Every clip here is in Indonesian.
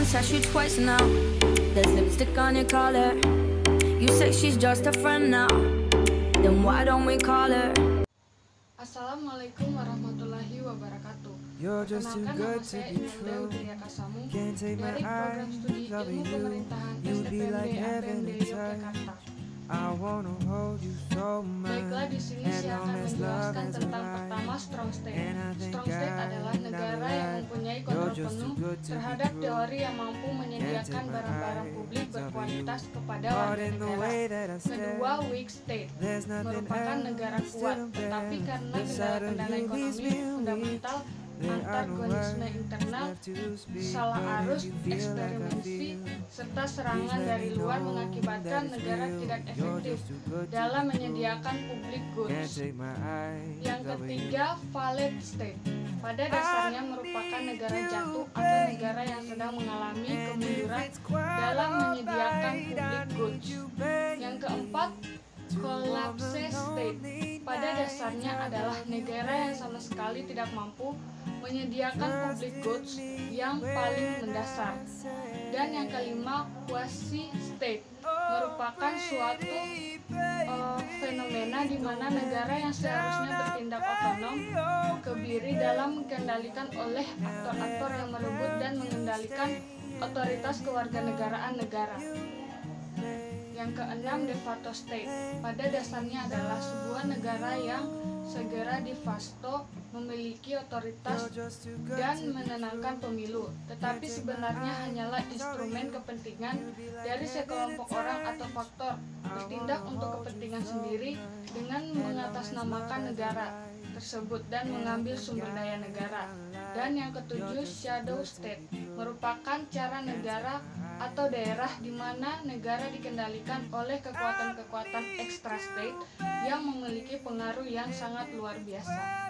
touched you twice now. There's lipstick on your collar. You say she's just a friend now. Then why don't we call her? Assalamualaikum warahmatullahi wabarakatuh. Perkenalkan, nama saya Imelda Udria Kasamu dari program studi ilmu pemerintahan STPMD APMD Yogyakarta. Baiklah, di sini saya akan menjelaskan tentang pertama strong state. Strong state adalah negara yang mempunyai kontrol penuh terhadap teori yang mampu menyediakan barang-barang publik berkualitas kepada warga negara. Kedua, weak state merupakan negara kuat, tetapi karena kendala-kendala ekonomi fundamental, antagonisme internal, salah arus, eksperimentasi, serta serangan dari luar mengakibatkan negara tidak efektif dalam menyediakan public goods. Yang ketiga, failed state pada dasarnya merupakan negara jatuh atau negara yang sedang mengalami kemunduran dalam menyediakan public goods. Yang keempat, collapse state pada dasarnya adalah negara yang sama sekali tidak mampu menyediakan public goods yang paling mendasar. Dan yang kelima, quasi state merupakan suatu fenomena di mana negara yang seharusnya bertindak otonom kebiri dalam dikendalikan oleh aktor-aktor yang merebut dan mengendalikan otoritas kewarganegaraan negara. Yang keenam, de facto state pada dasarnya adalah sebuah negara yang segera de facto memiliki otoritas dan menenangkan pemilu, tetapi sebenarnya hanyalah instrumen kepentingan dari sekelompok orang atau faktor bertindak untuk kepentingan sendiri dengan mengatasnamakan negara tersebut dan mengambil sumber daya negara. Dan yang ketujuh, shadow state merupakan cara negara atau daerah di mana negara dikendalikan oleh kekuatan-kekuatan extra state yang memiliki pengaruh yang sangat luar biasa.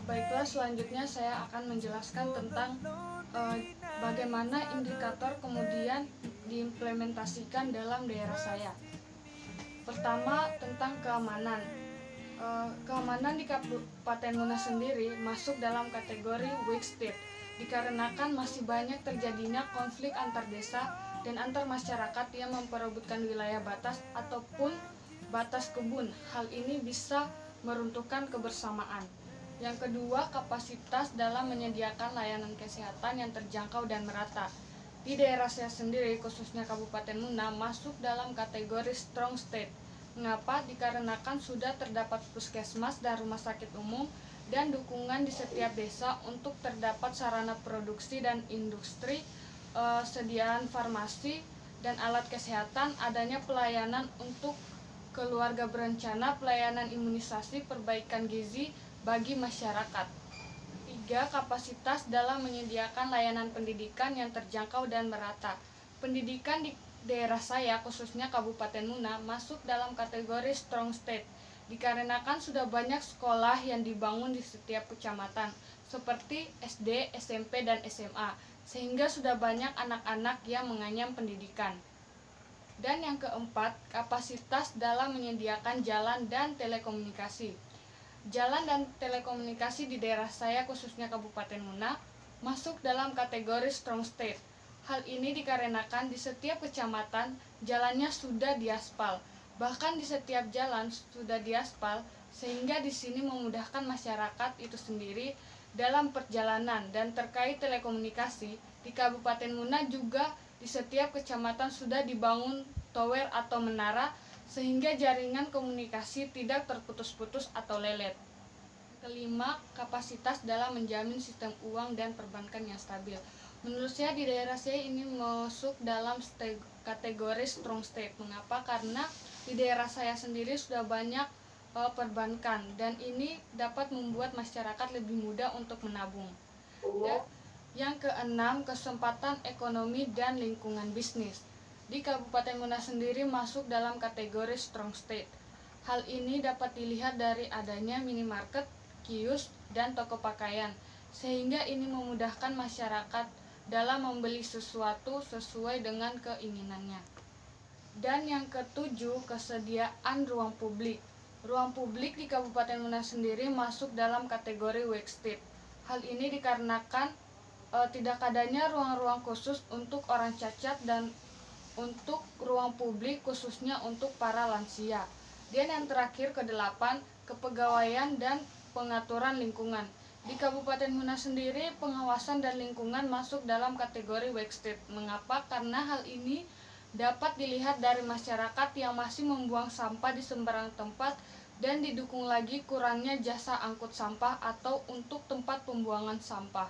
Baiklah, selanjutnya saya akan menjelaskan tentang bagaimana indikator kemudian diimplementasikan dalam daerah saya. Pertama, tentang keamanan. Keamanan di Kabupaten Muna sendiri masuk dalam kategori weak state dikarenakan masih banyak terjadinya konflik antar desa dan antar masyarakat yang memperebutkan wilayah batas ataupun batas kebun. Hal ini bisa meruntuhkan kebersamaan. Yang kedua, kapasitas dalam menyediakan layanan kesehatan yang terjangkau dan merata. Di daerah saya sendiri, khususnya Kabupaten Muna, masuk dalam kategori strong state. Mengapa? Dikarenakan sudah terdapat puskesmas dan rumah sakit umum dan dukungan di setiap desa untuk terdapat sarana produksi dan industri, sediaan farmasi dan alat kesehatan, adanya pelayanan untuk keluarga berencana, pelayanan imunisasi, perbaikan gizi bagi masyarakat. 3. Kapasitas dalam menyediakan layanan pendidikan yang terjangkau dan merata. Pendidikan di daerah saya, khususnya Kabupaten Muna, masuk dalam kategori strong state dikarenakan sudah banyak sekolah yang dibangun di setiap kecamatan seperti SD, SMP, dan SMA, sehingga sudah banyak anak-anak yang menganyam pendidikan. Dan yang keempat, kapasitas dalam menyediakan jalan dan telekomunikasi. Jalan dan telekomunikasi di daerah saya, khususnya Kabupaten Muna, masuk dalam kategori strong state. Hal ini dikarenakan di setiap kecamatan jalannya sudah diaspal, bahkan di setiap jalan sudah diaspal, sehingga di sini memudahkan masyarakat itu sendiri dalam perjalanan. Dan terkait telekomunikasi, di Kabupaten Muna juga di setiap kecamatan sudah dibangun tower atau menara, sehingga jaringan komunikasi tidak terputus-putus atau lelet. Kelima, kapasitas dalam menjamin sistem uang dan perbankan yang stabil. Menurut saya di daerah saya ini masuk dalam kategori strong state. Mengapa? Karena di daerah saya sendiri sudah banyak perbankan dan ini dapat membuat masyarakat lebih mudah untuk menabung. Dan yang keenam, kesempatan ekonomi dan lingkungan bisnis. Di Kabupaten Muna sendiri masuk dalam kategori strong state. Hal ini dapat dilihat dari adanya minimarket, kios, dan toko pakaian, sehingga ini memudahkan masyarakat dalam membeli sesuatu sesuai dengan keinginannya. Dan yang ketujuh, kesediaan ruang publik. Ruang publik di Kabupaten Muna sendiri masuk dalam kategori weak state. Hal ini dikarenakan tidak adanya ruang-ruang khusus untuk orang cacat dan untuk ruang publik khususnya untuk para lansia. Dan yang terakhir ke-8, kepegawaian dan pengaturan lingkungan. Di Kabupaten Muna sendiri, pengawasan dan lingkungan masuk dalam kategori Wexted. Mengapa? Karena hal ini dapat dilihat dari masyarakat yang masih membuang sampah di sembarang tempat dan didukung lagi kurangnya jasa angkut sampah atau untuk tempat pembuangan sampah.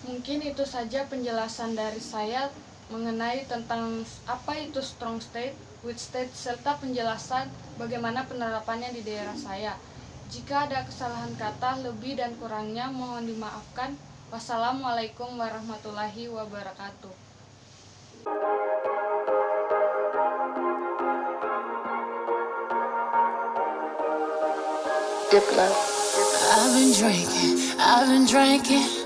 Mungkin itu saja penjelasan dari saya mengenai tentang apa itu strong state, weak state, serta penjelasan bagaimana penerapannya di daerah saya. Jika ada kesalahan kata, lebih dan kurangnya mohon dimaafkan. Wassalamualaikum warahmatullahi wabarakatuh. I've been drinking